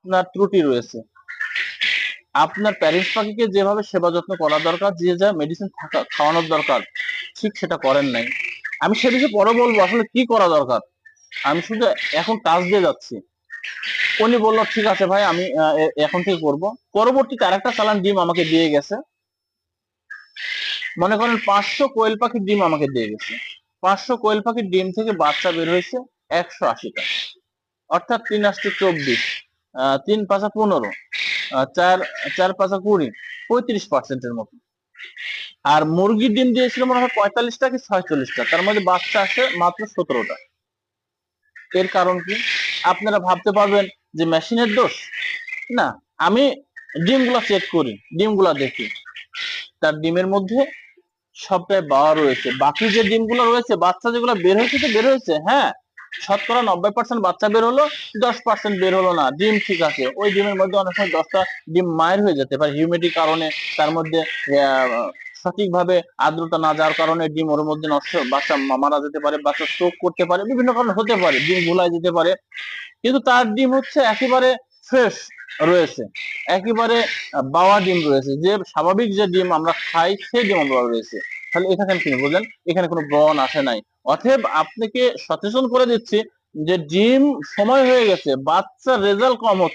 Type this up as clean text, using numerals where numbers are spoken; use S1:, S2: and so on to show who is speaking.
S1: আপনার ত্রুটি রয়েছে। আপনার প্যারেন্টস পাখিকে যেভাবে সেবা যত্ন করা দরকার, যে যা মেডিসিন খাওয়ানোর দরকার, ঠিক সেটা করেন নাই। আমি সে বিষয়ে পরে বলবো আসলে কি করা দরকার। আমি শুধু এখন কাজ দিয়ে যাচ্ছি। উনি বললো ঠিক আছে ভাই, আমি এখন থেকে করব। পরবর্তীতে আরেকটা চালান ডিম আমাকে দিয়ে গেছে। মনে করেন 500 কোয়েল পাখির ডিম আমাকে দিয়ে গেছে। 500 কোয়েল পাখির ডিম থেকে বাচ্চা বের হয়েছে 180টা, অর্থাৎ 3 আসতে 24, 3 পাঁচা 15, 4 4 পাঁচা 20, 35%-এর মতো। আর মুরগির ডিম দিয়েছিল মনে হয় 45টা কি 46টা, তার মধ্যে বাচ্চা আসে মাত্র 17টা। এর কারণ কি? আপনারা ভাবতে পারবেন যে মেশিনের দোষ। না, আমি ডিমগুলা চেক করি, ডিমগুলা দেখি, তার ডিমের মধ্যে সবটাই বাওয়া রয়েছে। বাকি যে ডিমগুলো রয়েছে, বাচ্চা যেগুলো বের হয়েছে তো বের হয়েছে, হ্যাঁ, শতকরা 90% বাচ্চা বের হলো, 10% বের হলো না, ডিম ঠিক আছে। ওই ডিমের মধ্যে অনেক সময় 10টা ডিম মায়ের হয়ে যেতে পারে হিউমিডিটির কারণে, তার মধ্যে সঠিকভাবে আর্দ্রতা না যাওয়ার কারণে ডিম ওর মধ্যে নষ্ট, বাচ্চা মারা যেতে পারে, বাচ্চা স্ট্রোক করতে পারে, বিভিন্ন কারণ হতে পারে, ডিম গুলাই যেতে পারে। কিন্তু তার ডিম হচ্ছে একেবারে ফ্রেশ রয়েছে, একেবারে বাওয়া ডিম রয়েছে, যে স্বাভাবিক যে ডিম আমরা খাই সেই ডিম আমরা রয়েছে। তাহলে এখানে কি বললেন, এখানে কোনো ব্রণ আসে নাই। অতএব আপনাকে সচেতন করে দিচ্ছি যে ডিম সময় হয়ে গেছে, বাচ্চার রেজাল্ট কম হচ্ছে।